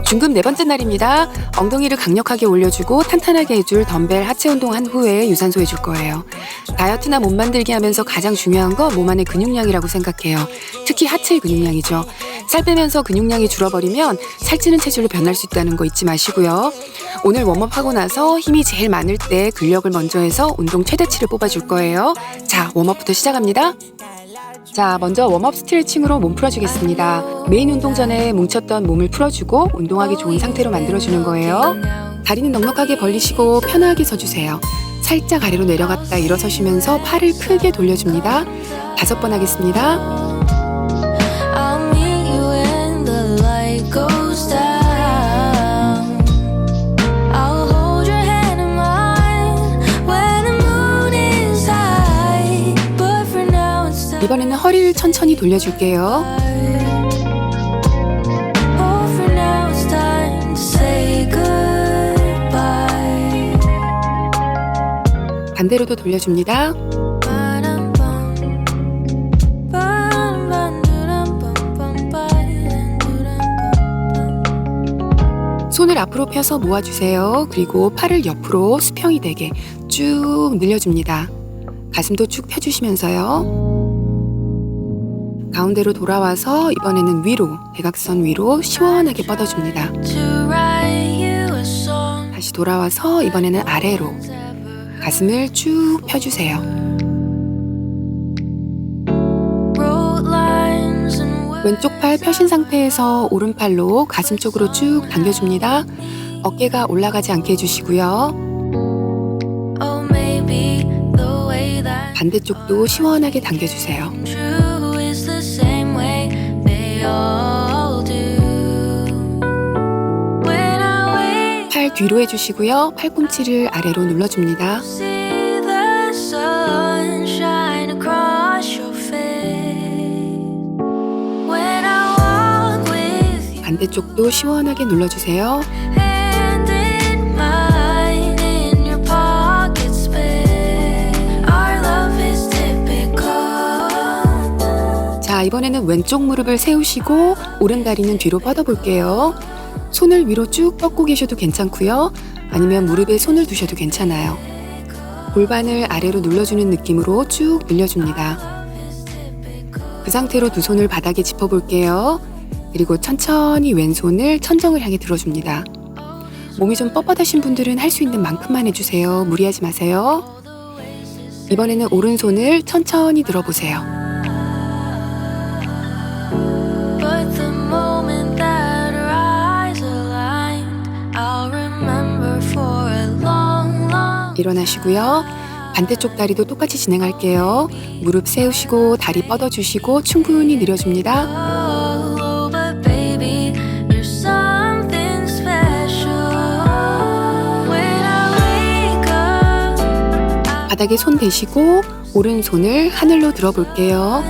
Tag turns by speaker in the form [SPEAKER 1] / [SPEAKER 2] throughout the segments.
[SPEAKER 1] 중급 네 번째 날입니다. 엉덩이를 강력하게 올려주고 탄탄하게 해줄 덤벨 하체 운동한 후에 유산소 해줄 거예요. 다이어트나 몸 만들기 하면서 가장 중요한 거 몸 안의 근육량이라고 생각해요. 특히 하체의 근육량이죠. 살 빼면서 근육량이 줄어버리면 살찌는 체질로 변할 수 있다는 거 잊지 마시고요. 오늘 웜업하고 나서 힘이 제일 많을 때 근력을 먼저 해서 운동 최대치를 뽑아줄 거예요. 자, 웜업부터 시작합니다. 자, 먼저 웜업 스트레칭으로 몸 풀어주겠습니다. 메인 운동 전에 뭉쳤던 몸을 풀어주고 운동하기 좋은 상태로 만들어주는 거예요. 다리는 넉넉하게 벌리시고 편하게 서주세요. 살짝 아래로 내려갔다 일어서시면서 팔을 크게 돌려줍니다. 5번 하겠습니다. 이번에는 허리를 천천히 돌려줄게요. 반대로도 돌려줍니다. 손을 앞으로 펴서 모아주세요. 그리고 팔을 옆으로 수평이 되게 쭉 늘려줍니다. 가슴도 쭉 펴주시면서요. 가운데로 돌아와서 이번에는 위로, 대각선 위로 시원하게 뻗어줍니다. 다시 돌아와서 이번에는 아래로 가슴을 쭉 펴주세요. 왼쪽 팔 펴신 상태에서 오른팔로 가슴 쪽으로 쭉 당겨줍니다. 어깨가 올라가지 않게 해주시고요. 반대쪽도 시원하게 당겨주세요. 팔 뒤로 해주시고요. 팔꿈치를 아래로 눌러줍니다. 반대쪽도 시원하게 눌러주세요. 자, 이번에는 왼쪽 무릎을 세우시고 오른 다리는 뒤로 뻗어볼게요. 손을 위로 쭉 뻗고 계셔도 괜찮고요. 아니면 무릎에 손을 두셔도 괜찮아요. 골반을 아래로 눌러주는 느낌으로 쭉 늘려줍니다. 그 상태로 두 손을 바닥에 짚어볼게요. 그리고 천천히 왼손을 천정을 향해 들어줍니다. 몸이 좀 뻣뻣하신 분들은 할 수 있는 만큼만 해주세요. 무리하지 마세요. 이번에는 오른손을 천천히 들어보세요. 일어나시고요. 반대쪽 다리도 똑같이 진행할게요. 무릎 세우시고 다리 뻗어주시고 충분히 늘려줍니다. 바닥에 손 대시고 오른손을 하늘로 들어볼게요.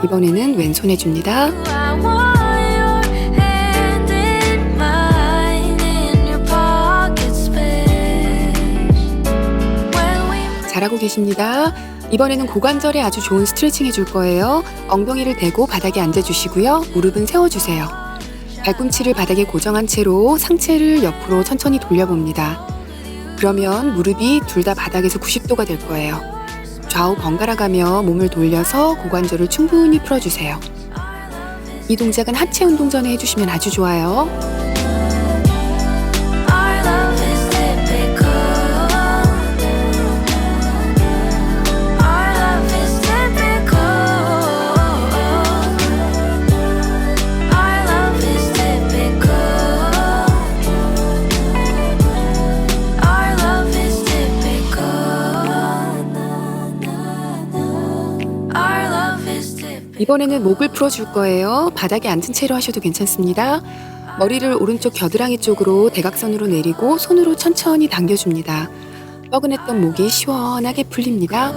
[SPEAKER 1] 이번에는 왼손 해줍니다. 잘하고 계십니다. 이번에는 고관절에 아주 좋은 스트레칭 해줄 거예요. 엉덩이를 대고 바닥에 앉아주시고요. 무릎은 세워주세요. 발꿈치를 바닥에 고정한 채로 상체를 옆으로 천천히 돌려봅니다. 그러면 무릎이 둘 다 바닥에서 90도가 될 거예요. 좌우 번갈아 가며 몸을 돌려서 고관절을 충분히 풀어주세요. 이 동작은 하체 운동 전에 해주시면 아주 좋아요. 이번에는 목을 풀어줄 거예요. 바닥에 앉은 채로 하셔도 괜찮습니다. 머리를 오른쪽 겨드랑이 쪽으로 대각선으로 내리고 손으로 천천히 당겨줍니다. 뻐근했던 목이 시원하게 풀립니다.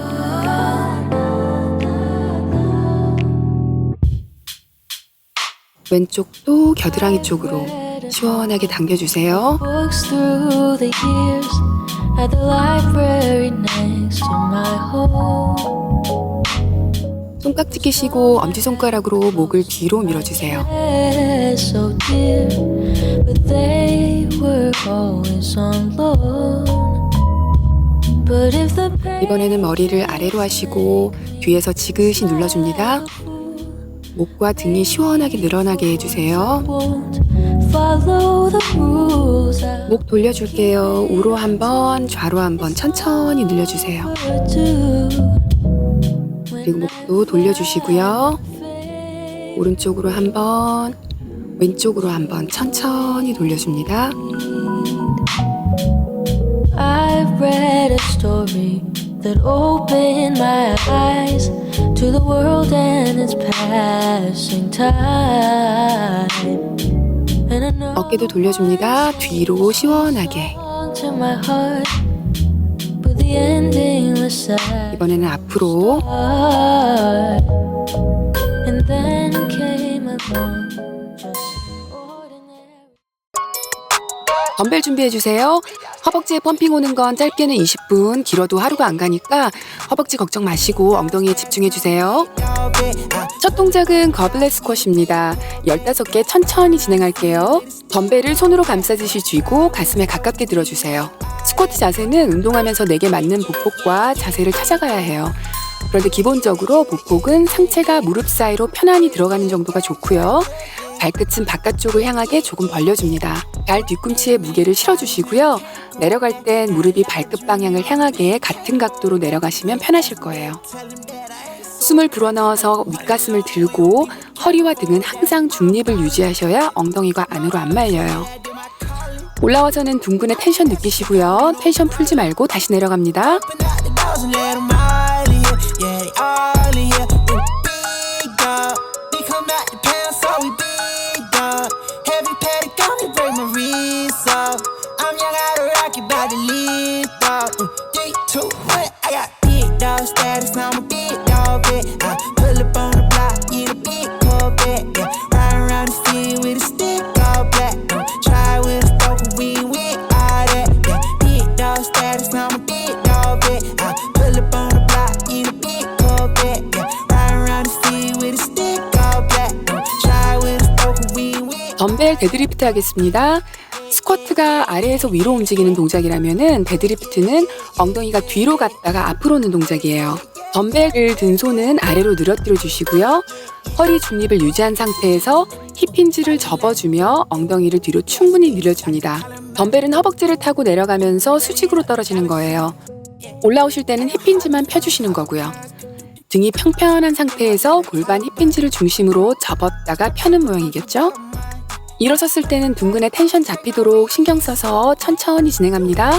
[SPEAKER 1] 왼쪽도 겨드랑이 쪽으로 시원하게 당겨주세요. 손깍지 끼시고 엄지손가락으로 목을 뒤로 밀어주세요.
[SPEAKER 2] So dear, but they were always on loan. But if the pain
[SPEAKER 1] 이번에는 머리를 아래로 하시고 뒤에서 지그시 눌러줍니다. 목과 등이 시원하게 늘어나게 해주세요.
[SPEAKER 2] won't follow the rules I
[SPEAKER 1] 목 돌려줄게요. 우로 한번, 좌로 한번 천천히 늘려주세요.
[SPEAKER 2] do.
[SPEAKER 1] 그리고 목도 돌려주시고요. 오른쪽으로 한번, 왼쪽으로 한번 천천히 돌려줍니다.
[SPEAKER 2] I've read a story that opened my eyes to the world and its passing time. And I know
[SPEAKER 1] 어깨도 돌려줍니다. 뒤로 시원하게.
[SPEAKER 2] belonged to my heart, but the ending was sad.
[SPEAKER 1] 이번에는 앞으로.
[SPEAKER 2] And then came along just ordinary.
[SPEAKER 1] 덤벨 준비해주세요. 허벅지에 펌핑 오는 건 짧게는 20분, 길어도 하루가 안 가니까 허벅지 걱정 마시고 엉덩이에 집중해주세요. 첫 동작은 거블렛 스쿼시입니다. 15개 천천히 진행할게요. 덤벨을 손으로 감싸듯이 쥐고 가슴에 가깝게 들어주세요. 스쿼트 자세는 운동하면서 내게 맞는 보폭과 자세를 찾아가야 해요. 그런데 기본적으로 보폭은 상체가 무릎 사이로 편안히 들어가는 정도가 좋고요. 발끝은 바깥쪽을 향하게 조금 벌려줍니다. 발 뒤꿈치에 무게를 실어주시고요. 내려갈 땐 무릎이 발끝 방향을 향하게 같은 각도로 내려가시면 편하실 거예요. 숨을 불어넣어서 윗가슴을 들고 허리와 등은 항상 중립을 유지하셔야 엉덩이가 안으로 안 말려요. 올라와서는 둥근에 텐션 느끼시고요. 텐션 풀지 말고 다시 내려갑니다. 덤벨 데드리프트 하겠습니다. 스쿼트가 아래에서 위로 움직이는 동작이라면은 데드리프트는 엉덩이가 뒤로 갔다가 앞으로 오는 동작이에요. 덤벨을 든 손은 아래로 늘어뜨려 주시고요. 허리 중립을 유지한 상태에서 힙힌지를 접어주며 엉덩이를 뒤로 충분히 늘려줍니다. 덤벨은 허벅지를 타고 내려가면서 수직으로 떨어지는 거예요. 올라오실 때는 힙힌지만 펴주시는 거고요. 등이 평평한 상태에서 골반 힙힌지를 중심으로 접었다가 펴는 모양이겠죠? 일어섰을 때는 둥근에 텐션 잡히도록 신경 써서 천천히 진행합니다.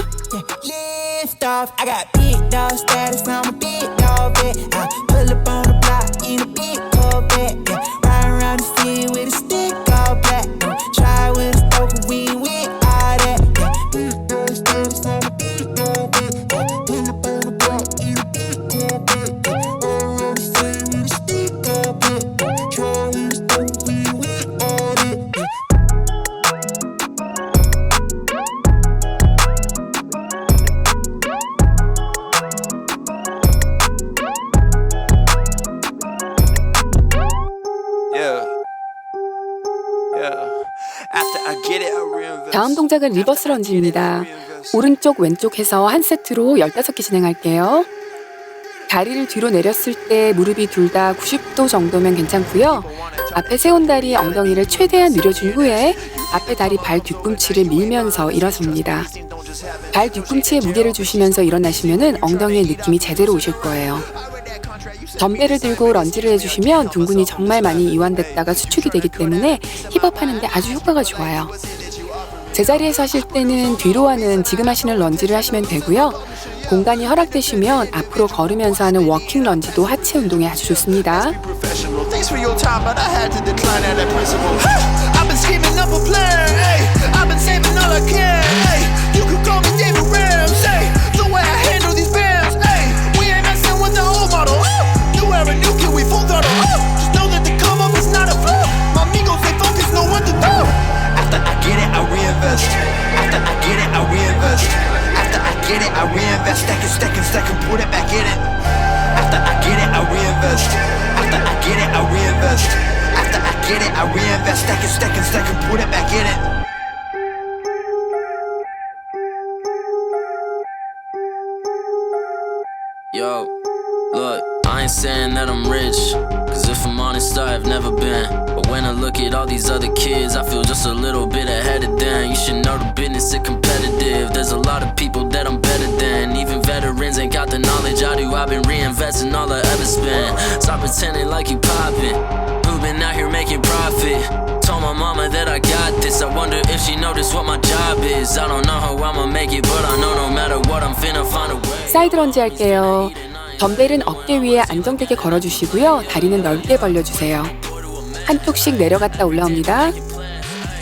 [SPEAKER 1] 다음 동작은 리버스 런지입니다. 오른쪽 왼쪽 해서 한 세트로 15개 진행할게요. 다리를 뒤로 내렸을 때 무릎이 둘 다 90도 정도면 괜찮고요. 앞에 세운 다리 엉덩이를 최대한 늘려준 후에 앞에 다리 발 뒤꿈치를 밀면서 일어섭니다. 발 뒤꿈치에 무게를 주시면서 일어나시면 엉덩이의 느낌이 제대로 오실 거예요. 덤벨을 들고 런지를 해주시면 둥근이 정말 많이 이완됐다가 수축이 되기 때문에 힙업 하는데 아주 효과가 좋아요. 제자리에서 하실 때는 뒤로 하는 지금 하시는 런지를 하시면 되고요. 공간이 허락되시면 앞으로 걸으면서 하는 워킹 런지도 하체 운동에 아주 좋습니다.
[SPEAKER 3] Stack and put it back in it. After I get it, I reinvest. After stack and put it back in it.
[SPEAKER 4] Yo, look, I ain't saying that I'm rich, cause if I'm honest, I've never been. But when I look at all these other kids, I feel just a little bit ahead of them. You should know the business is competitive. There's a lot of people that I'm better than. Even veterans ain't got the knowledge I do. I've been reinvesting all I ever spent. Stop pretending like you poppin'. Who been out here making profit? Told my mama that I got this. I wonder if she noticed what my job is. I don't know how I'ma make it, but I know no matter what, I'm finna find a way.
[SPEAKER 1] 사이드 런지 할게요. 덤벨은 어깨 위에 안정되게 걸어주시고요. 다리는 넓게 벌려주세요. 한 톡씩 내려갔다 올라옵니다.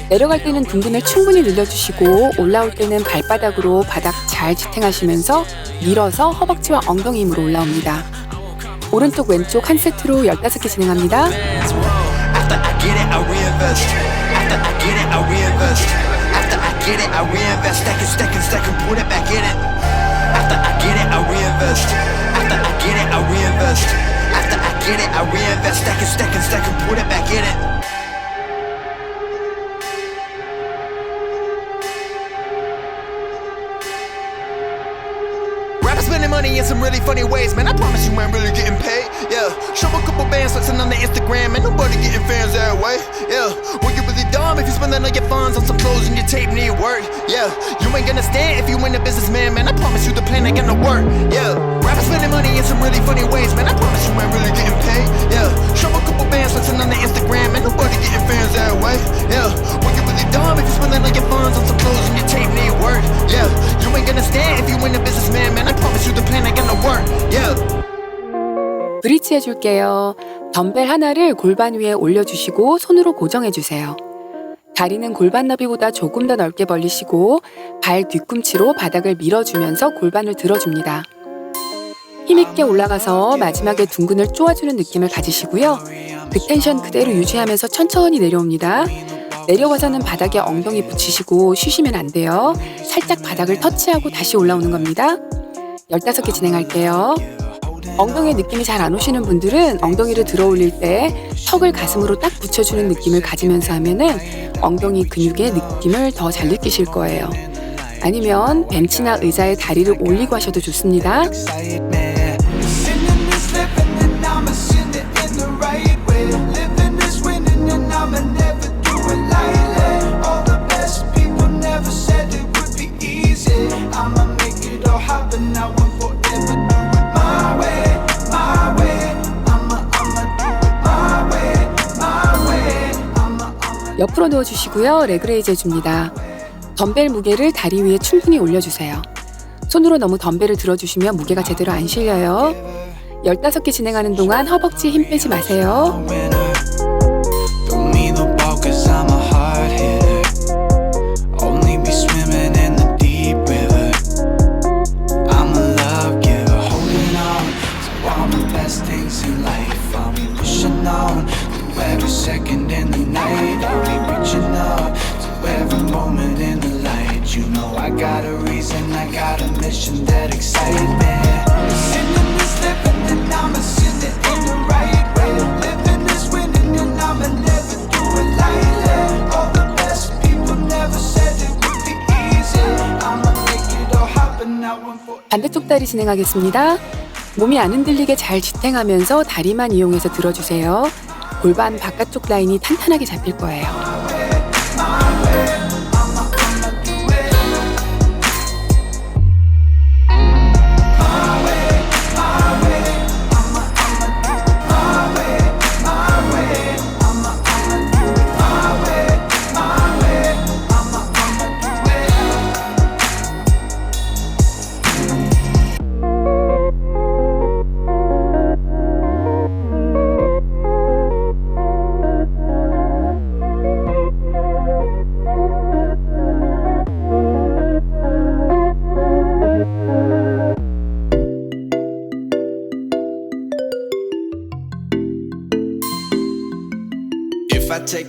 [SPEAKER 1] 내려갈 때는 둥근을 충분히 늘려주시고 올라올 때는 발바닥으로 바닥 잘 지탱하시면서 밀어서 허벅지와 엉덩이 힘으로 올라옵니다. 오른쪽 왼쪽 한 세트로 15개 진행합니다.
[SPEAKER 3] After I get it, I reinvest. After I get it, I reinvest. After I get it, I reinvest. Stack and put it back in it. After I get it, I reinvest. After I get it, I reinvest. After I get it, I reinvest. Stack and put it back in it. Rappers spending money in some really funny ways, man. I promise you ain't really getting paid. Yeah, show a couple bands flexing on the Instagram, and nobody getting fans that way. Yeah, well, you really dumb if you spending all your funds on some clothes and your tape need work. Yeah, you ain't gonna stand if you ain't a businessman, man. I promise you the plan ain't gonna work. Yeah, rappers spending money in some really funny ways, man. I promise you ain't really getting paid. Yeah, show a couple bands flexing on the Instagram, and nobody getting fans that way. Yeah, well, you really dumb if you spending all your funds on some clothes and your tape need work. Yeah, you ain't gonna stand if you ain't a businessman, man. I promise you the plan ain't gonna work. Yeah.
[SPEAKER 1] 브릿지 해줄게요. 덤벨 하나를 골반 위에 올려주시고 손으로 고정해주세요. 다리는 골반 너비보다 조금 더 넓게 벌리시고 발 뒤꿈치로 바닥을 밀어주면서 골반을 들어줍니다. 힘있게 올라가서 마지막에 둥근을 쪼아주는 느낌을 가지시고요. 그 텐션 그대로 유지하면서 천천히 내려옵니다. 내려와서는 바닥에 엉덩이 붙이시고 쉬시면 안 돼요. 살짝 바닥을 터치하고 다시 올라오는 겁니다. 15개 진행할게요. 엉덩이에 느낌이 잘 안 오시는 분들은 엉덩이를 들어 올릴 때 턱을 가슴으로 딱 붙여주는 느낌을 가지면서 하면은 엉덩이 근육의 느낌을 더 잘 느끼실 거예요. 아니면 벤치나 의자에 다리를 올리고 하셔도 좋습니다. 옆으로 누워주시고요. 레그레이즈 해줍니다. 덤벨 무게를 다리 위에 충분히 올려주세요. 손으로 너무 덤벨을 들어주시면 무게가 제대로 안 실려요. 15개 진행하는 동안 허벅지에 힘 빼지 마세요.
[SPEAKER 5] Every second in the night, I'll be reaching out to every moment in the light. You know I got a reason, I got a mission that excites me. Sinning is living and I'ma sin it in the right way. Living is winning and I'ma never do it lightly. All the best people never said it would be easy. I'ma make it all happen now and forever.
[SPEAKER 1] 반대쪽 다리 진행하겠습니다. 몸이 안 흔들리게 잘 지탱하면서 다리만 이용해서 들어주세요. 골반 바깥쪽 라인이 탄탄하게 잡힐 거예요.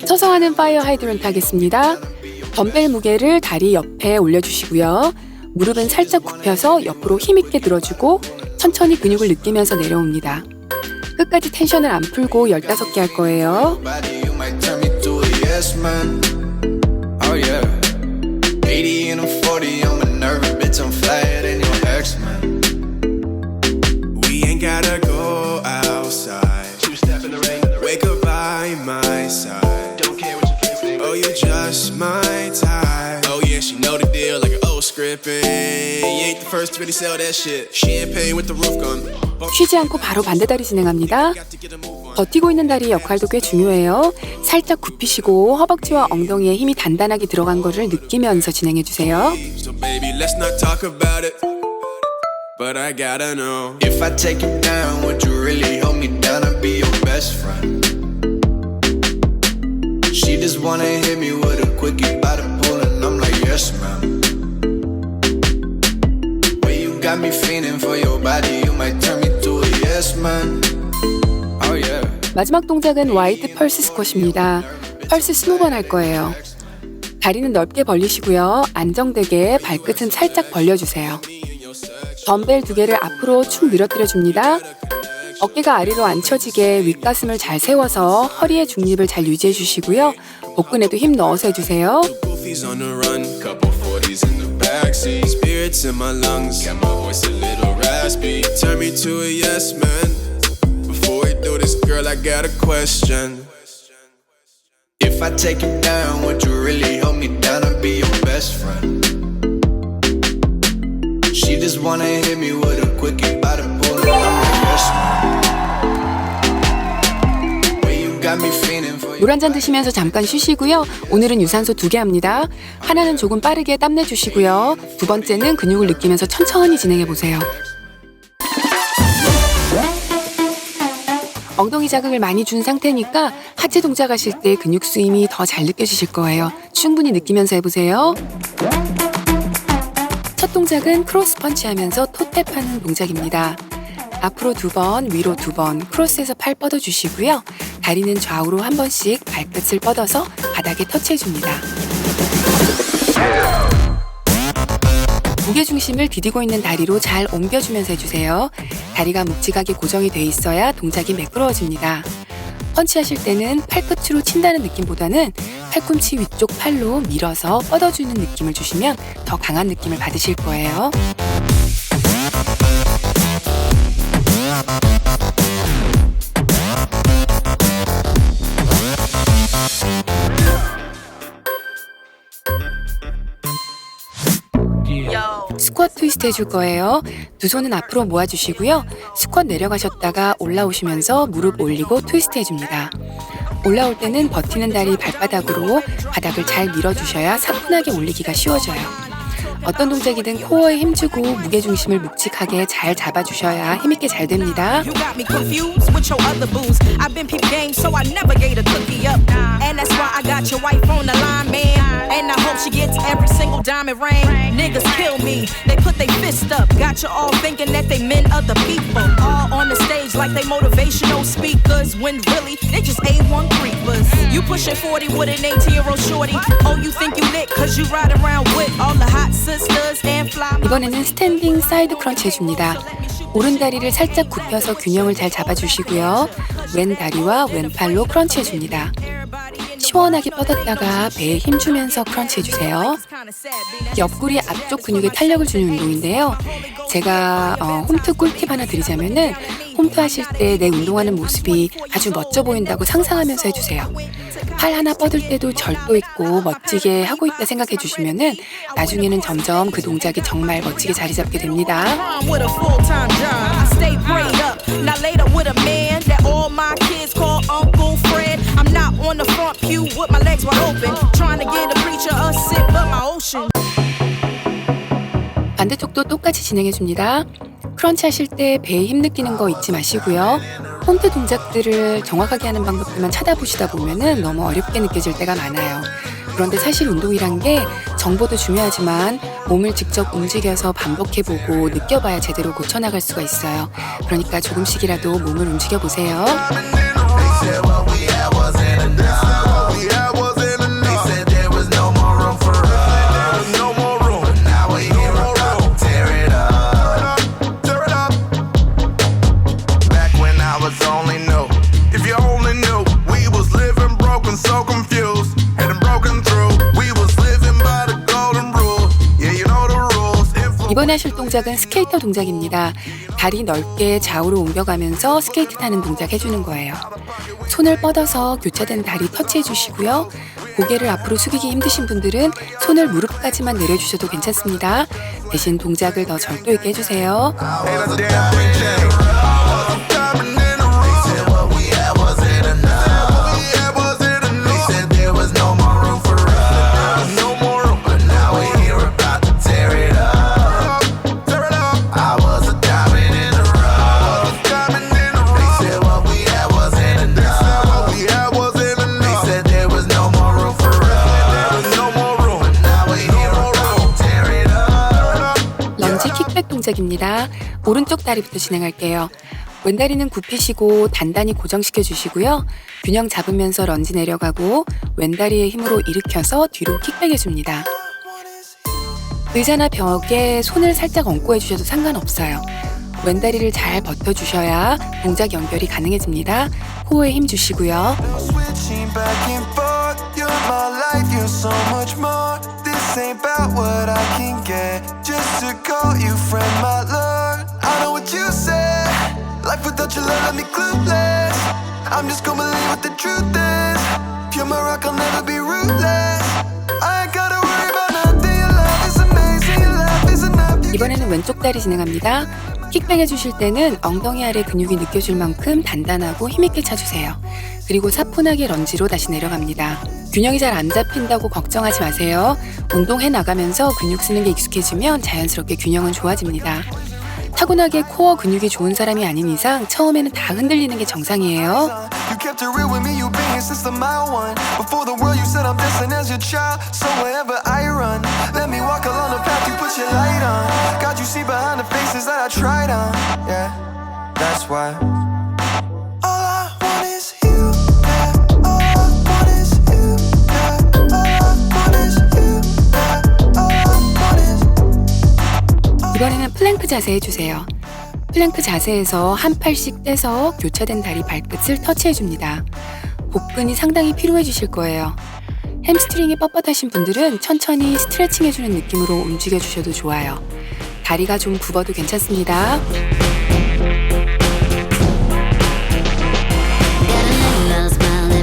[SPEAKER 1] 서서 하는 파이어 하이드런트 하겠습니다. 덤벨 무게를 다리 옆에 올려주시고요. 무릎은 살짝 굽혀서 옆으로 힘있게 들어주고 천천히 근육을 느끼면서 내려옵니다. 끝까지 텐션을 안 풀고 15개 할 거예요.
[SPEAKER 5] yes man. Oh yeah. 80 and I'm 40, I'm a nervous bitch, I'm flyer than your ex man. We ain't gotta go outside. Two-step in the rain. Wake up by my side. Don't care what you think. Oh, you just my type. Oh yeah, she know the deal like an old scripting. You ain't the first to really sell that shit. Champagne with the roof gun.
[SPEAKER 1] 쉬지 않고 바로 반대다리 진행합니다. 버티고 있는 다리 역할도 꽤 중요해요. 살짝 굽히시고 허벅지와 엉덩이에 힘이 단단하게 들어간 거를 느끼면서 진행해주세요.
[SPEAKER 5] So baby, let's not talk about it. But I gotta know. If I take you down, would you really hold me down and be your best friend? She just wanna hit me with a quickie by the pool and I'm like, yes ma'am. Way you got me feeling for your body, you might turn me to a yes man. Oh yeah.
[SPEAKER 1] 마지막 동작은 와이드 펄스 스쿼시입니다. 펄스 20번 할 거예요. 다리는 넓게 벌리시고요. 안정되게 발끝은 살짝 벌려주세요. 덤벨 2개를 앞으로 축 늘어뜨려 줍니다. 어깨가 아래로 안 처지게 윗가슴을 잘 세워서 허리의 중립을 잘 유지해 주시고요. 복근에도 힘 넣어서 해주세요.
[SPEAKER 5] Goofies on the run, couple 40s in the backseat. Spirits in my lungs, got my voice a little raspy. Turn me to a yes man. Before we do this, girl, I got a question. If I take you down, would you really hold me down and be your best friend? She just wanna hit me with a quickie by the pool and I'm like, yes man. Way you got me feeling for
[SPEAKER 1] 물 한 잔 드시면서 잠깐 쉬시고요. 오늘은 유산소 2개 합니다. 하나는 조금 빠르게 땀내 주시고요. 두 번째는 근육을 느끼면서 천천히 진행해 보세요. 엉덩이 자극을 많이 준 상태니까 하체 동작 하실 때 근육 쓰임이 더 잘 느껴지실 거예요. 충분히 느끼면서 해보세요. 첫 동작은 크로스 펀치하면서 토탭하는 동작입니다. 앞으로 2번, 위로 2번, 크로스해서 팔 뻗어주시고요. 다리는 좌우로 한 번씩 발끝을 뻗어서 바닥에 터치해줍니다. 무게중심을 디디고 있는 다리로 잘 옮겨주면서 해주세요. 다리가 묵직하게 고정이 돼 있어야 동작이 매끄러워집니다. 펀치하실 때는 팔끝으로 친다는 느낌보다는 팔꿈치 위쪽 팔로 밀어서 뻗어주는 느낌을 주시면 더 강한 느낌을 받으실 거예요. 스쿼트 트위스트 해줄 거예요. 두 손은 앞으로 모아주시고요. 스쿼트 내려가셨다가 올라오시면서 무릎 올리고 트위스트 해줍니다. 올라올 때는 버티는 다리 발바닥으로 바닥을 잘 밀어주셔야 사뿐하게 올리기가 쉬워져요. 어떤 동작이든 코어에 힘주고 무게중심을 묵직하게 잘 잡아주셔야 힘있게 잘 됩니다.
[SPEAKER 6] You got me confused with your other booze. I've been peep game, so I never gave a cookie up. And that's why I got your wife on the line, man. And I hope she gets every single diamond ring. Niggas kill me, they put their fist up. Got you all thinking that they meant other people. All on the stage like they motivational speakers. When really, they just A1 creepers. You pushing 40 with an 18-year-old shorty. Oh, you think you lit cause you ride around with all the hot sisters and fly.
[SPEAKER 1] 이번에는 스탠딩 사이드 크런치 해줍니다. 오른 다리를 살짝 굽혀서 균형을 잘 잡아주시고요. 왼 다리와 왼팔로 크런치 해줍니다. 시원하게 뻗었다가 배에 힘주면서 크런치 해주세요. 옆구리 앞쪽 근육에 탄력을 주는 운동인데요. 제가 홈트 꿀팁 하나 드리자면은 홈트 하실 때 내 운동하는 모습이 아주 멋져 보인다고 상상하면서 해주세요. 팔 하나 뻗을 때도 절도 있고 멋지게 하고 있다 생각해 주시면은 나중에는 점점 그 동작이 정말 멋지게 자리 잡게 됩니다.
[SPEAKER 6] With a full-time job, I stay prayed up. Now later with a man that all my kids call Uncle Fred. I'm not on the front pew with my legs wide open, trying to get a preacher a sip of my ocean.
[SPEAKER 1] 반대쪽도 똑같이 진행해 줍니다. 크런치 하실 때 배에 힘 느끼는 거 잊지 마시고요. 홈트 동작들을 정확하게 하는 방법들만 찾아보시다 보면은 너무 어렵게 느껴질 때가 많아요. 그런데 사실 운동이란 게 정보도 중요하지만 몸을 직접 움직여서 반복해보고 느껴봐야 제대로 고쳐나갈 수가 있어요. 그러니까 조금씩이라도 몸을 움직여보세요.
[SPEAKER 7] If you only knew we was living broken, so confused.
[SPEAKER 1] 하실 동작은 스케이터 동작입니다. 다리 넓게 좌우로 옮겨가면서 스케이트 타는 동작 해주는 거예요. 손을 뻗어서 교차된 다리 터치해 주시고요. 고개를 앞으로 숙이기 힘드신 분들은 손을 무릎까지만 내려주셔도 괜찮습니다. 대신 동작을 더 절도 있게 해주세요. 동작입니다. 오른쪽 다리부터 진행할게요. 왼다리는 굽히시고 단단히 고정시켜 주시고요. 균형 잡으면서 런지 내려가고 왼다리의 힘으로 일으켜서 뒤로 킥백 해줍니다. 의자나 벽에 손을 살짝 얹고 해주셔도 상관없어요. 왼다리를 잘 버텨주셔야 동작 연결이 가능해집니다. 코어에 힘 주시고요.
[SPEAKER 7] This ain't about what I can get. Just to call you friend, my lord. I know what you said. Life without your love left me clueless. I'm just gonna believe what the truth is. Pure my rock, I'll never be ruthless. I ain't gotta worry about nothing. Your love is amazing. Your love is enough.
[SPEAKER 1] 이번에는 왼쪽 다리 진행합니다. 킥백 해주실 때는 엉덩이 아래 근육이 느껴질 만큼 단단하고 힘있게 차주세요. 그리고 사뿐하게 런지로 다시 내려갑니다. 균형이 잘 안 잡힌다고 걱정하지 마세요. 운동해 나가면서 근육 쓰는 게 익숙해지면 자연스럽게 균형은 좋아집니다. 타고나게 코어 근육이 좋은 사람이 아닌 이상 처음에는 다 흔들리는 게 정상이에요.
[SPEAKER 7] You kept it real with me, you been here since the mile one. Before the world, you said I'm destined as your child. So wherever I run, let me walk along the path you put your light on. God, you see behind the faces that I tried on. Yeah, that's why. All I want is you. Yeah, all I want is you. Yeah, all I want is you. Yeah, all I want is.
[SPEAKER 1] 이번에는 플랭크 자세 해주세요. 플랭크 자세에서 한 팔씩 떼서 교차된 다리 발끝을 터치해줍니다. 복근이 상당히 필요해지실 거예요. 햄스트링이 뻣뻣하신 분들은 천천히 스트레칭해주는 느낌으로 움직여주셔도 좋아요. 다리가 좀 굽어도 괜찮습니다.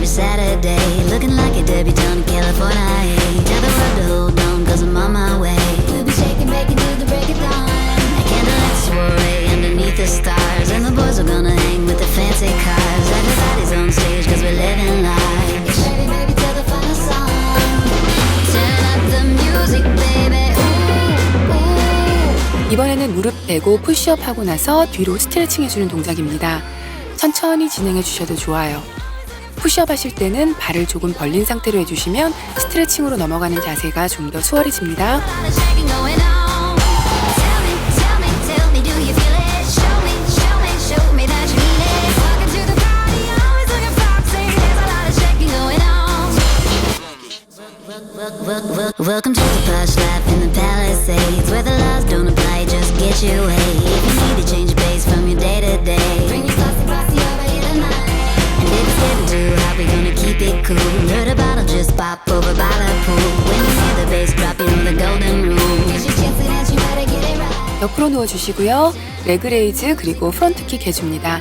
[SPEAKER 8] Saturday, looking like a debutante in California. Tell the world to hold on, cause I'm on my way. We'll be shaking, baking till the break of dawn. A candlelit soiree underneath the stars. And the boys are gonna hang with the fancy cars. Everybody's on stage cause we're living life. Get ready, baby, till the final song. Turn up the music, baby. Ooh, ooh.
[SPEAKER 1] 이번에는 무릎 대고 푸시업 하고 나서 뒤로 스트레칭 해주는 동작입니다. 천천히 진행해 주셔도 좋아요. 푸시업 하실 때는 발을 조금 벌린 상태로 해주시면 스트레칭으로 넘어가는 자세가 좀 더 수월해집니다.
[SPEAKER 8] Welcome to the plush life in the Palisades, where the laws don't apply, just get your way. If you need to change your pace from your day to day, bring your classy over here tonight. And if it's getting too hot, we're gonna keep it cool. Heard a bottle just pop over by the pool. When you hear the bass drop, you know the golden rule. Here's your chance to dance, you better get it right.
[SPEAKER 1] 옆으로 누워주시고요. 레그레이즈 그리고 프론트킥 해줍니다.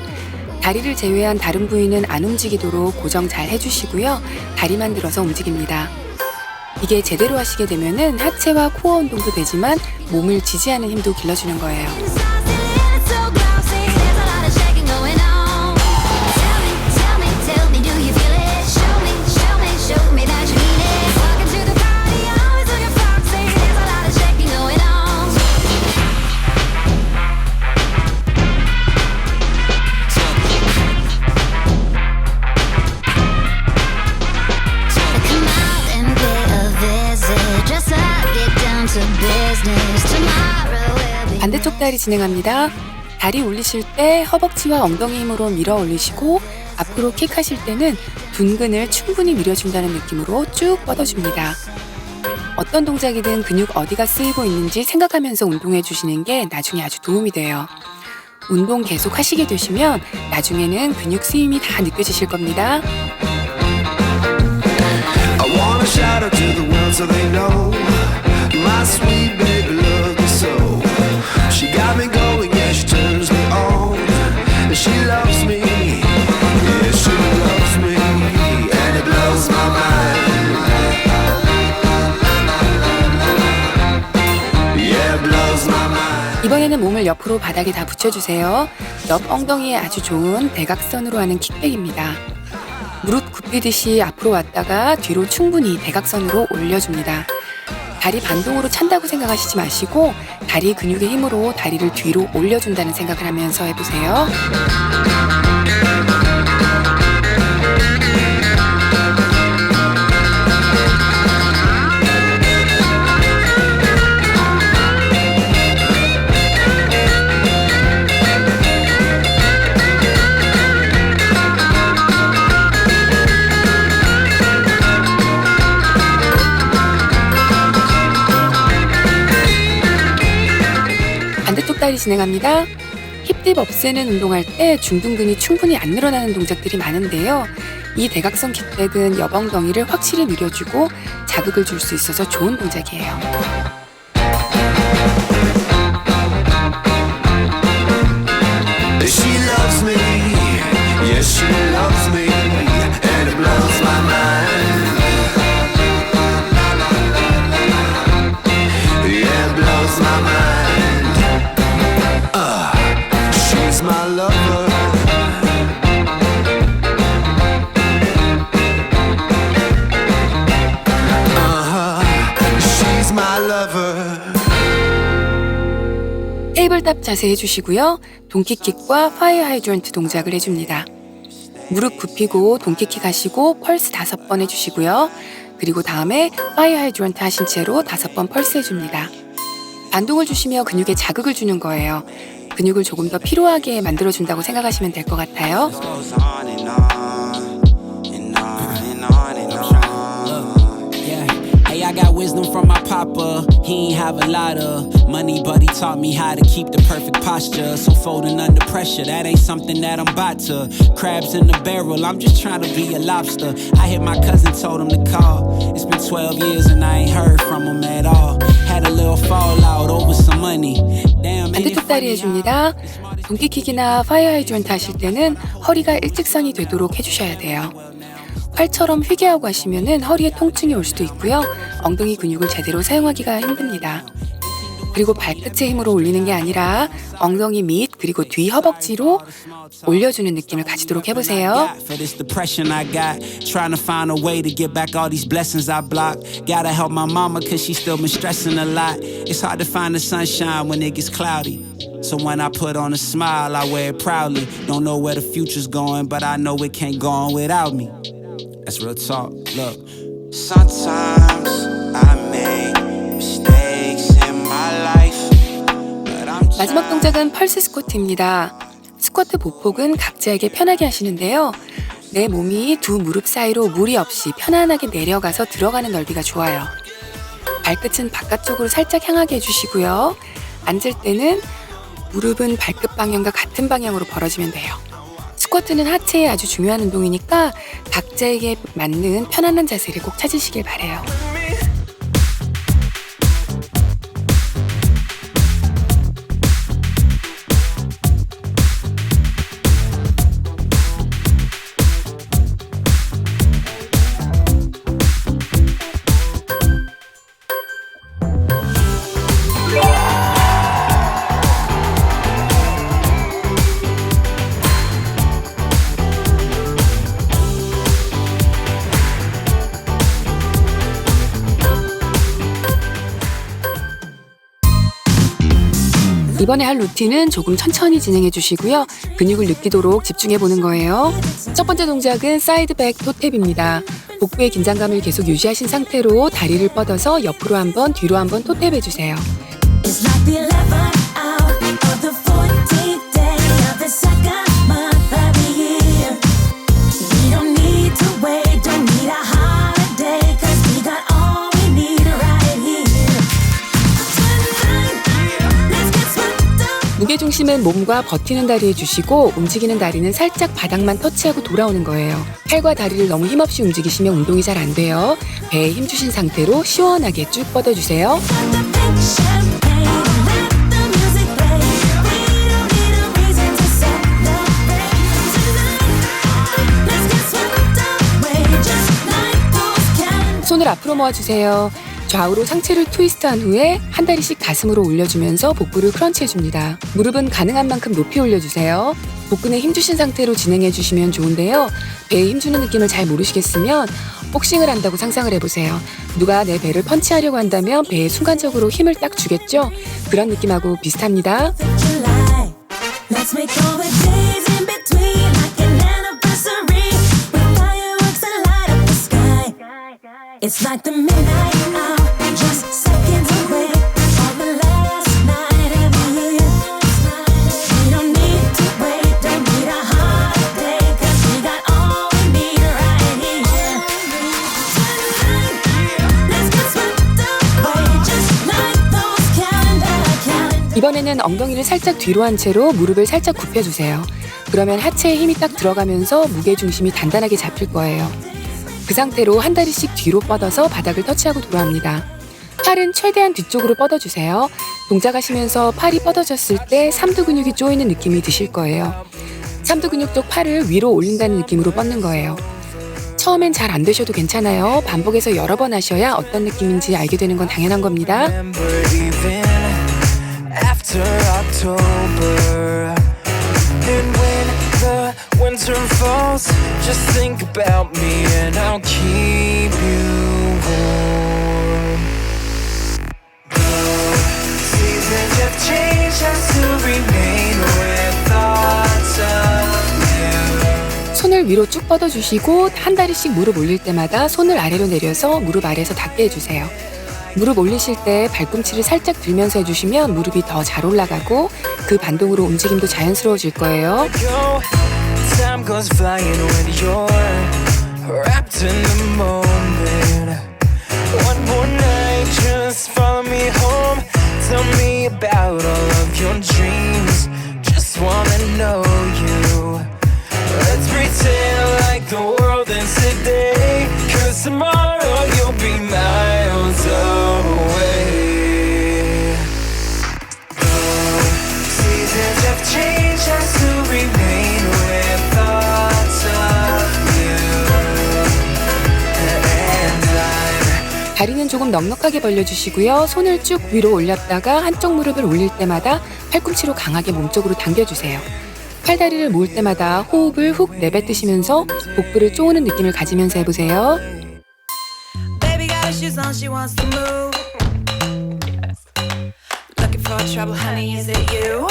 [SPEAKER 1] 다리를 제외한 다른 부위는 안 움직이도록 고정 잘 해주시고요. 다리만 들어서 움직입니다. 이게 제대로 하시게 되면은 하체와 코어 운동도 되지만 몸을 지지하는 힘도 길러주는 거예요. 반대쪽 다리 진행합니다. 다리 올리실 때 허벅지와 엉덩이 힘으로 밀어 올리시고 앞으로 킥하실 때는 둔근을 충분히 밀어준다는 느낌으로 쭉 뻗어줍니다. 어떤 동작이든 근육 어디가 쓰이고 있는지 생각하면서 운동해 주시는 게 나중에 아주 도움이 돼요. 운동 계속 하시게 되시면 나중에는 근육 쓰임이 다 느껴지실 겁니다.
[SPEAKER 9] I wanna shout out to the world so they know my sweet baby loves me so.
[SPEAKER 5] I've been going, yeah, she turns me on. She loves me, yeah, she loves me, and it blows my mind. Yeah, it blows my mind.
[SPEAKER 1] 이번에는 몸을 옆으로 바닥에 다 붙여주세요. 옆 엉덩이에 아주 좋은 대각선으로 하는 킥백입니다. 무릎 굽히듯이 앞으로 왔다가 뒤로 충분히 대각선으로 올려줍니다. 다리 반동으로 찬다고 생각하시지 마시고 다리 근육의 힘으로 다리를 뒤로 올려준다는 생각을 하면서 해보세요. 반대쪽 다리 진행합니다. 힙딥 없애는 운동할 때 중둔근이 충분히 안 늘어나는 동작들이 많은데요. 이 대각선 킥백은 옆 엉덩이를 확실히 늘려주고 자극을 줄 수 있어서 좋은 동작이에요.
[SPEAKER 5] She loves me, yes, she loves me, and it blows my mind. Yeah, it blows my mind. She's my lover. She's my lover.
[SPEAKER 1] 테이블탑 자세 해주시고요. 동키킥과 파이어 하이드런트 동작을 해줍니다. 무릎 굽히고 동키킥 하시고 펄스 5번 해주시고요. 그리고 다음에 파이어 하이드런트 하신 채로 5번 펄스 해줍니다. 반동을 주시며 근육에 자극을 주는 거예요. 근육을 조금 더 피로하게 만들어준다고 생각하시면 될 것 같아요.
[SPEAKER 9] I got wisdom from my papa. He ain't have a lot of money, but he taught me how to keep the perfect posture. So folding under pressure, that ain't something that I'm about to. Crabs in the barrel, I'm just trying to be a lobster. I hit my cousin, told him to call. It's been 12 years and I ain't heard from him at all. Had a little fallout over some money. Damn,
[SPEAKER 1] 반대쪽 다리 해줍니다. 동키킥이나 파이어 하이드런트 하실 때는 허리가 일직선이 되도록 해주셔야 돼요. 팔처럼 휘게 하고 하시면은 허리에 통증이 올 수도 있고요. 엉덩이 근육을 제대로 사용하기가 힘듭니다. 그리고 발끝의 힘으로 올리는 게 아니라 엉덩이 밑 그리고 뒤 허벅지로 올려주는 느낌을 가지도록 해보세요.
[SPEAKER 9] For this depression I got, trying to find a way to get back all these blessings I blocked. Gotta help my mama cause she still been stressing a lot. It's hard to find the sunshine when it gets cloudy. So when I put on a smile, I wear it proudly. Don't know where the future's going, but I know it can't go on without me. That's real talk. Look, sometimes I make mistakes in my life, but I'm
[SPEAKER 1] 마지막 동작은 펄스 스쿼트입니다. 스쿼트 보폭은 각자에게 편하게 하시는데요. 내 몸이 두 무릎 사이로 무리 없이 편안하게 내려가서 들어가는 넓이가 좋아요. 발끝은 바깥쪽으로 살짝 향하게 해주시고요. 앉을 때는 무릎은 발끝 방향과 같은 방향으로 벌어지면 돼요. 스쿼트는 하체에 아주 중요한 운동이니까 각자에게 맞는 편안한 자세를 꼭 찾으시길 바라요. 이번에 할 루틴은 조금 천천히 진행해 주시고요. 근육을 느끼도록 집중해 보는 거예요. 첫 번째 동작은 사이드백 토탭입니다. 복부의 긴장감을 계속 유지하신 상태로 다리를 뻗어서 옆으로 한번 뒤로 한번 토탭 해주세요.
[SPEAKER 10] It's like the 11th hour of the 14th day of the second month of the year. We don't need to wait, don't need a holiday, 'cause we got all we need right here. Tonight, let's get swept up.
[SPEAKER 1] 무게중심은 몸과 버티는 다리에 주시고 움직이는 다리는 살짝 바닥만 터치하고 돌아오는 거예요. 팔과 다리를 너무 힘없이 움직이시면 운동이 잘 안 돼요. 배에 힘 주신 상태로 시원하게 쭉 뻗어주세요.
[SPEAKER 10] Got the pink champagne, let the music play.
[SPEAKER 1] 손을 앞으로 모아주세요. 좌우로 상체를 트위스트한 후에 한 다리씩 가슴으로 올려주면서 복부를 크런치해줍니다. 무릎은 가능한 만큼 높이 올려주세요. 복근에 힘주신 상태로 진행해주시면 좋은데요. 배에 힘주는 느낌을 잘 모르시겠으면 복싱을 한다고 상상을 해보세요. 누가 내 배를 펀치하려고 한다면 배에 순간적으로 힘을 딱 주겠죠? 그런 느낌하고 비슷합니다.
[SPEAKER 10] Let's make all the days in between like an anniversary with fireworks and light up the sky. It's like the midnight hour, just seconds away from the last night of the year. We don't need to wait, don't need a holiday, 'cause we got all we need right here. Tonight, let's get swept away, just like those calendar.
[SPEAKER 1] 이번에는 엉덩이를 살짝 뒤로 한 채로 무릎을 살짝 굽혀주세요. 그러면 하체에 힘이 딱 들어가면서 무게중심이 단단하게 잡힐 거예요. 그 상태로 한 다리씩 뒤로 뻗어서 바닥을 터치하고 돌아옵니다. 팔은 최대한 뒤쪽으로 뻗어주세요. 동작하시면서 팔이 뻗어졌을 때 삼두 근육이 조이는 느낌이 드실 거예요. 삼두 근육 쪽 팔을 위로 올린다는 느낌으로 뻗는 거예요. 처음엔 잘 안 되셔도 괜찮아요. 반복해서 여러 번 하셔야 어떤 느낌인지 알게 되는 건 당연한 겁니다.
[SPEAKER 11] After October, and when the winter falls, just think about me and I'll keep you warm. Seasons have changed, I still remain with thoughts of you.
[SPEAKER 1] 손을 위로 쭉 뻗어주시고 한 다리씩 무릎 올릴 때마다 손을 아래로 내려서 무릎 아래에서 닿게 해주세요. 무릎 올리실 때 발꿈치를 살짝 들면서 해주시면 무릎이 더 잘 올라가고 그 반동으로 움직임도 자연스러워질 거예요.
[SPEAKER 11] Time goes flying when you're wrapped in the moment. One more night, just follow me home. Tell me about all of your dreams. Just wanna know you. Let's pretend like the world ends today, 'cause tomorrow you'll be miles away. Seasons have changed, I still remain with thoughts of you. And I'm
[SPEAKER 1] 다리는 조금 넉넉하게 벌려주시고요. 손을 쭉 위로 올렸다가 한쪽 무릎을 올릴 때마다 팔꿈치로 강하게 몸쪽으로 당겨주세요. 팔다리를 모을 때마다 호흡을 훅 내뱉으시면서 복부를 쪼우는 느낌을 가지면서 해보세요.
[SPEAKER 6] Baby got her shoes on, she wants to move. Looking for trouble, honey, is it you?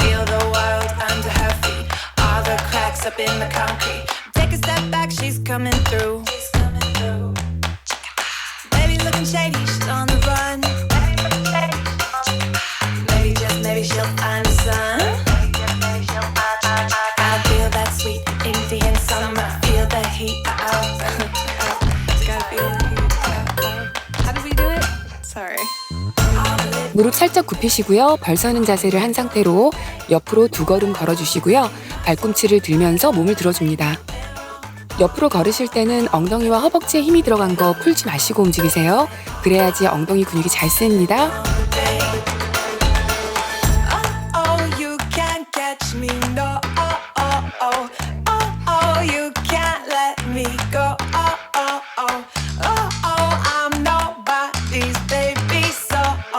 [SPEAKER 6] Feel the world under her feet, all the cracks up in the concrete. Take a step back, she's coming through. Baby looking shady, she's on the run. Maybe just maybe she'll find the sun. I feel that sweet Indian summer, feel the heat. It's gotta feel the heat. How did we do it? Sorry.
[SPEAKER 1] 무릎 살짝 굽히시고요. 벌서는 자세를 한 상태로 옆으로 두 걸음 걸어주시고요. 발꿈치를 들면서 몸을 들어줍니다. 옆으로 걸으실 때는 엉덩이와 허벅지에 힘이 들어간 거 풀지 마시고 움직이세요. 그래야지 엉덩이 근육이 잘 쓰입니다.
[SPEAKER 6] Oh, you can't catch me, no. You can't let me go. I'm nobody's baby, so a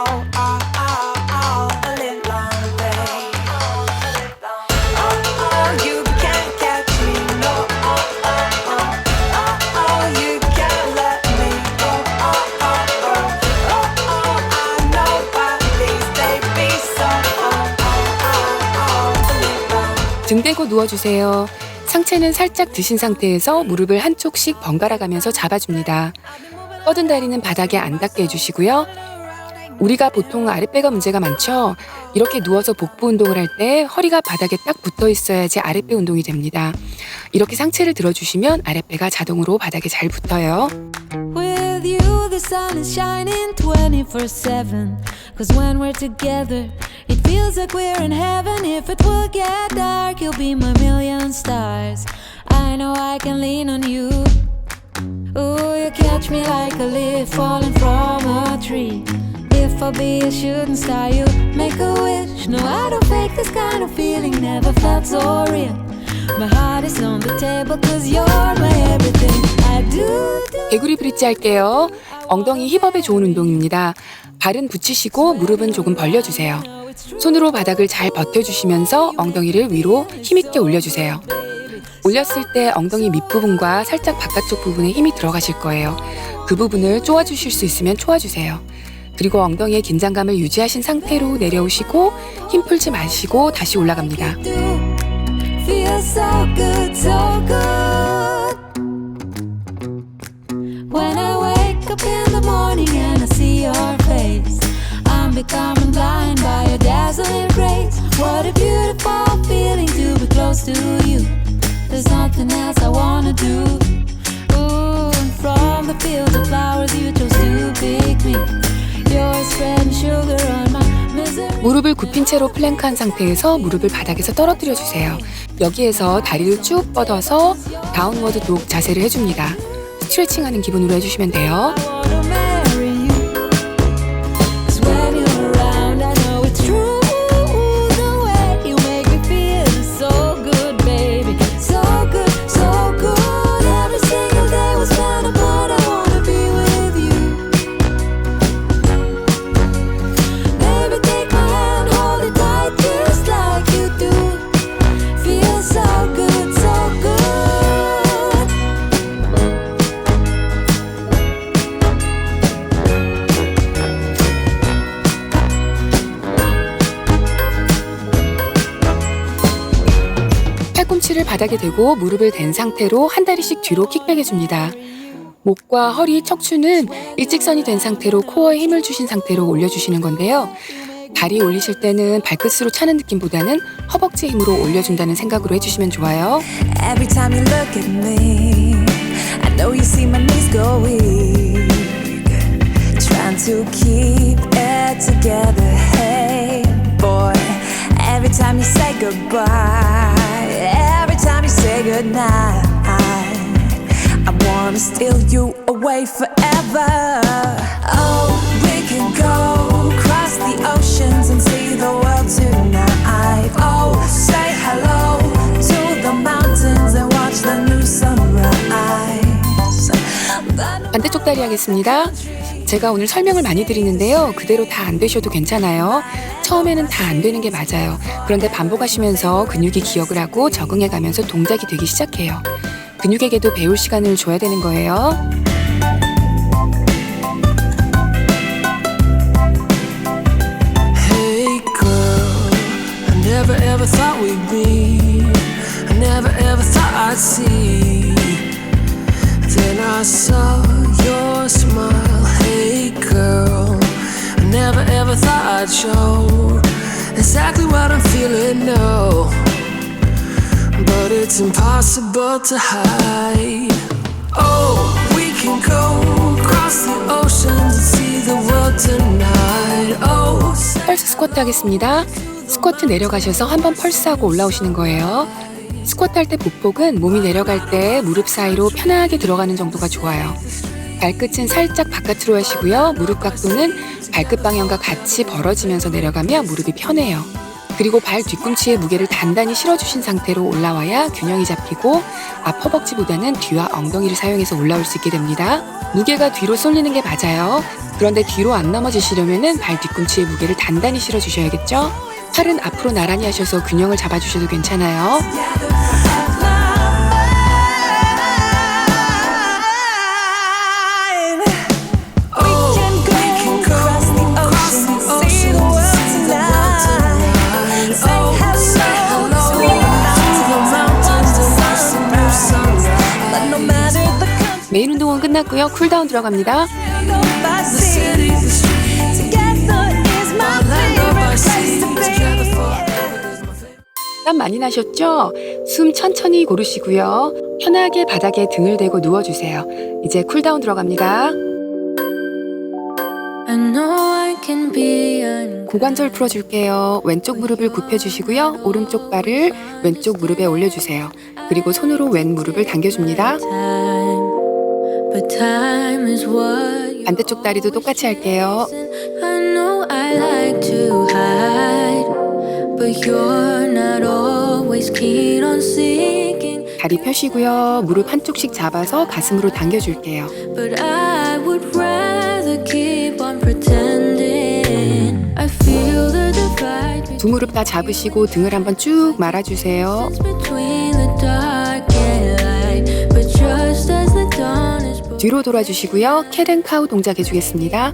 [SPEAKER 6] little long way. You can't catch me, no. You can't let me go. I'm nobody's baby, so a little long.
[SPEAKER 1] 등 대고 누워주세요. 상체는 살짝 드신 상태에서 무릎을 한쪽씩 번갈아 가면서 잡아줍니다. 뻗은 다리는 바닥에 안 닿게 해주시고요. 우리가 보통 아랫배가 문제가 많죠. 이렇게 누워서 복부 운동을 할 때 허리가 바닥에 딱 붙어 있어야지 아랫배 운동이 됩니다. 이렇게 상체를 들어주시면 아랫배가 자동으로 바닥에 잘 붙어요.
[SPEAKER 2] With you, the sun is shining 24/7. 'Cause when we're together, it feels like we're in heaven. If it will get dark, you'll be my million stars. I know I can lean on you. Ooh, you catch me like a leaf falling from a tree. If I'll be a shooting star, you make a wish. No, I don't fake this kind of feeling, never felt so real. My heart is on the table 'cause you're my everything. I
[SPEAKER 1] 개구리 브릿지 할게요. 엉덩이 힙업에 좋은 운동입니다. 발은 붙이시고 무릎은 조금 벌려주세요. 손으로 바닥을 잘 버텨주시면서 엉덩이를 위로 힘있게 올려주세요. 올렸을 때 엉덩이 밑부분과 살짝 바깥쪽 부분에 힘이 들어가실 거예요. 그 부분을 쪼아주실 수 있으면 쪼아주세요. 그리고 엉덩이의 긴장감을 유지하신 상태로 내려오시고 힘 풀지 마시고 다시 올라갑니다.
[SPEAKER 10] Feel so good, so good. When I wake up in the morning and I see your face, I'm becoming blind by your dazzling rays. What a beautiful feeling to be close to you. There's nothing else I wanna do. Ooh, and from the field of flowers you chose to pick me. You're spreading sugar on my misery.
[SPEAKER 1] 무릎을 굽힌 채로 플랭크한 상태에서 무릎을 바닥에서 떨어뜨려 주세요. 여기에서 다리를 쭉 뻗어서 다운워드 독 자세를 해줍니다. 스트레칭하는 기분으로 해주시면 돼요.
[SPEAKER 10] I wanna marry you. 'Cause when you're around, I know it's true. The way you make me feel is so good, baby. So good, so good. Every single day was spent apart. I wanna be with you. Baby, take my hand, hold it tight, just like you do. Feel so good, so good.
[SPEAKER 1] 팔꿈치를 바닥에 대고 무릎을 댄 상태로 한 다리씩 뒤로 킥백해줍니다. 목과 허리, 척추는 일직선이 된 상태로 코어에 힘을 주신 상태로 올려주시는 건데요. 다리 올리실 때는 발끝으로 차는 느낌보다는 허벅지 힘으로 올려준다는 생각으로 해주시면 좋아요.
[SPEAKER 10] Every time you look at me, I know you see my knees go weak. Trying to keep it together, hey boy. Every time you say goodbye, every time you say goodnight, I wanna steal you away forever. Oh, we can go across the oceans and see the world tonight. Oh, say hello to the mountains and watch the new sunrise.
[SPEAKER 1] 반대쪽 다리 하겠습니다. 제가 오늘 설명을 많이 드리는데요. 그대로 다 안 되셔도 괜찮아요. 처음에는 다 안 되는 게 맞아요. 그런데 반복하시면서 근육이 기억을 하고 적응해가면서 동작이 되기 시작해요. 근육에게도 배울 시간을 줘야 되는 거예요.
[SPEAKER 11] Hey girl, I never ever thought we'd meet. I never ever thought I'd see. Then I saw your smile. Hey girl, I never ever thought I'd show exactly what I'm feeling now. But it's impossible to hide. Oh, we can go across the oceans and see the world tonight. Oh,
[SPEAKER 1] 펄스 스쿼트 하겠습니다. 스쿼트 내려가셔서 한번 펄스하고 올라오시는 거예요. 스쿼트 할 때 보폭은 몸이 내려갈 때 무릎 사이로 편하게 들어가는 정도가 좋아요. 발끝은 살짝 바깥으로 하시고요. 무릎 각도는 발끝 방향과 같이 벌어지면서 내려가면 무릎이 편해요. 그리고 발 뒤꿈치에 무게를 단단히 실어주신 상태로 올라와야 균형이 잡히고 앞 허벅지보다는 뒤와 엉덩이를 사용해서 올라올 수 있게 됩니다. 무게가 뒤로 쏠리는 게 맞아요. 그런데 뒤로 안 넘어지시려면 발 뒤꿈치에 무게를 단단히 실어주셔야겠죠? 팔은 앞으로 나란히 하셔서 균형을 잡아주셔도 괜찮아요. 메인 운동은 끝났고요. 쿨다운 들어갑니다. 땀 많이 나셨죠? 숨 천천히 고르시고요. 편하게 바닥에 등을 대고 누워주세요. 이제 쿨다운 들어갑니다. 고관절 풀어줄게요. 왼쪽 무릎을 굽혀주시고요. 오른쪽 발을 왼쪽 무릎에 올려주세요. 그리고 손으로 왼 무릎을 당겨줍니다. 반대쪽 다리도 똑같이 할게요. 다리 펴시고요. 무릎 한쪽씩 잡아서 가슴으로 당겨줄게요.
[SPEAKER 2] But I would rather keep on pretending. I feel the divide
[SPEAKER 1] 두 무릎 다 잡으시고 등을 한번 쭉 말아주세요.
[SPEAKER 2] between the dark and light. But just as the dawn is
[SPEAKER 1] 뒤로 돌아주시고요. 캣앤카우 동작 해주겠습니다.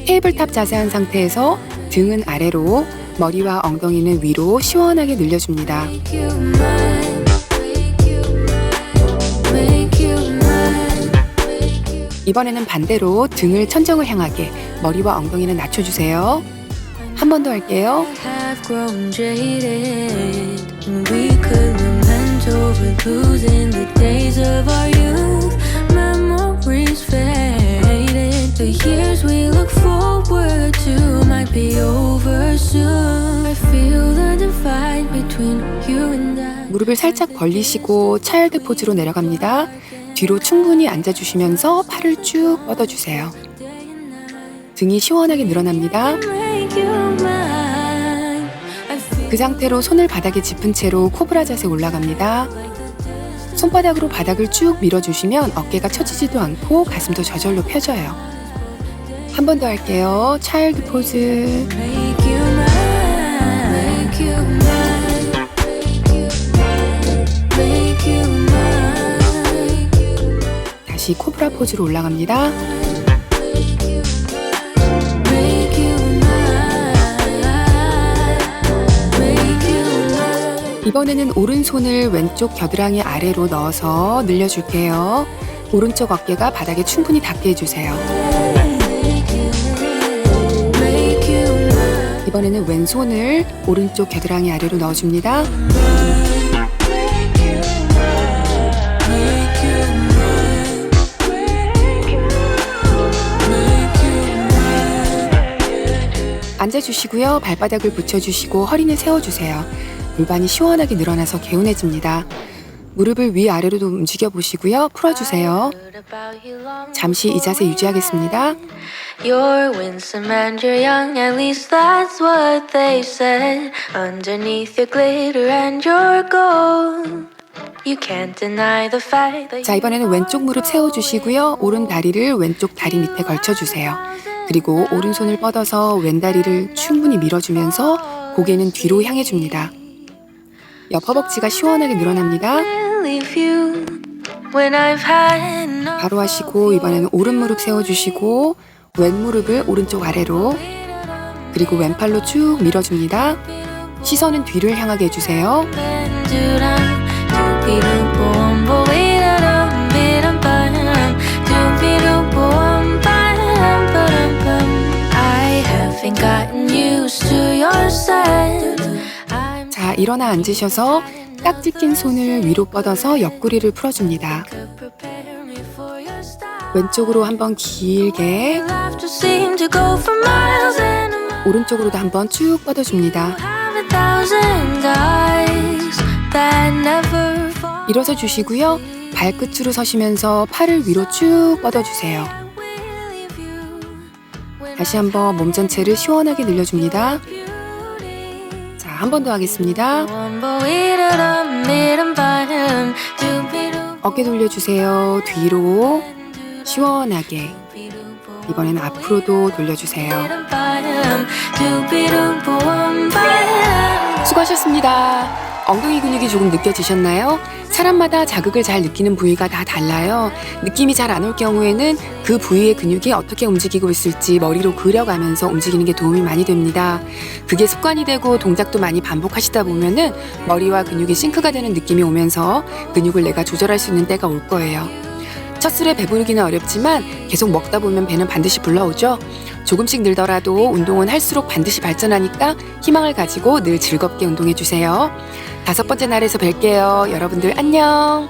[SPEAKER 1] 테이블탑 자세한 상태에서 등은 아래로, 머리와 엉덩이는 위로 시원하게 늘려줍니다.
[SPEAKER 2] make you mine, make you mine.
[SPEAKER 1] 이번에는 반대로 등을 천정을 향하게, 머리와 엉덩이는 낮춰주세요. 한 번 더 할게요.
[SPEAKER 2] Have grown jaded. We could lament over losing the days of our youth. Memories faded. The years we look forward to might be over soon. I feel the divide between you and I.
[SPEAKER 1] 무릎을 살짝 벌리시고 차일드 포즈로 내려갑니다. 뒤로 충분히 앉아주시면서 팔을 쭉 뻗어주세요. 등이 시원하게 늘어납니다.
[SPEAKER 2] Make you mine. I feel
[SPEAKER 1] 그 상태로 손을 바닥에 짚은 채로 코브라 자세 올라갑니다. 손바닥으로 바닥을 쭉 밀어주시면 어깨가 처지지도 않고 가슴도 저절로 펴져요. 한 번 더 할게요. 차일드 포즈.
[SPEAKER 2] make you mine, make you mine, make you mine.
[SPEAKER 1] 다시 코브라 포즈로 올라갑니다.
[SPEAKER 2] Make you mine, make you mine.
[SPEAKER 1] 이번에는 오른손을 왼쪽 겨드랑이 아래로 넣어서 늘려줄게요. 오른쪽 어깨가 바닥에 충분히 닿게 해주세요.
[SPEAKER 2] Make you mine.
[SPEAKER 1] 이번에는 왼손을 오른쪽 겨드랑이 아래로 넣어줍니다. 앉아주시고요. 발바닥을 붙여주시고 허리는 세워주세요. 골반이 시원하게 늘어나서 개운해집니다. 무릎을 위아래로도 움직여 보시고요. 풀어주세요. 잠시 이 자세 유지하겠습니다.
[SPEAKER 2] You're winsome and you're young, at least that's what they said. Underneath your glitter and your gold, you can't deny the fact that
[SPEAKER 1] 자, 이번에는 왼쪽 무릎 세워주시고요. 오른 다리를 왼쪽 다리 밑에 걸쳐주세요. 그리고 오른손을 뻗어서 왼다리를 충분히 밀어주면서 고개는 뒤로 향해줍니다. 옆 허벅지가 시원하게 늘어납니다.
[SPEAKER 2] leave you when I've had enough.
[SPEAKER 1] 바로 하시고 이번에는 오른 무릎 세워주시고 왼 무릎을 오른쪽 아래로, 그리고 왼팔로 쭉 밀어줍니다. 시선은 뒤를 향하게 해주세요.
[SPEAKER 2] I haven't gotten used to your scent. I'm
[SPEAKER 1] 자, 일어나 앉으셔서 딱지 낀 손을 위로 뻗어서 옆구리를 풀어줍니다.
[SPEAKER 2] prepare me for your style.
[SPEAKER 1] 왼쪽으로 한번 길게,
[SPEAKER 2] Laughter seemed to go for miles and miles.
[SPEAKER 1] 오른쪽으로도 한번 쭉 뻗어줍니다.
[SPEAKER 2] Have a thousand eyes that never fall.
[SPEAKER 1] 일어서 주시고요. 발끝으로 서시면서 팔을 위로 쭉 뻗어주세요. 다시 한번 몸 전체를 시원하게 늘려줍니다. 자, 한 번 더 하겠습니다. 어깨 돌려주세요. 뒤로 시원하게. 이번에는 앞으로도 돌려주세요. 수고하셨습니다. 엉덩이 근육이 조금 느껴지셨나요? 사람마다 자극을 잘 느끼는 부위가 다 달라요. 느낌이 잘 안 올 경우에는 그 부위의 근육이 어떻게 움직이고 있을지 머리로 그려가면서 움직이는 게 도움이 많이 됩니다. 그게 습관이 되고 동작도 많이 반복하시다 보면은 머리와 근육이 싱크가 되는 느낌이 오면서 근육을 내가 조절할 수 있는 때가 올 거예요. 첫 술에 배부르기는 어렵지만 계속 먹다 보면 배는 반드시 불러오죠. 조금씩 늘더라도 운동은 할수록 반드시 발전하니까 희망을 가지고 늘 즐겁게 운동해주세요. 5번째 날에서 뵐게요. 여러분들 안녕.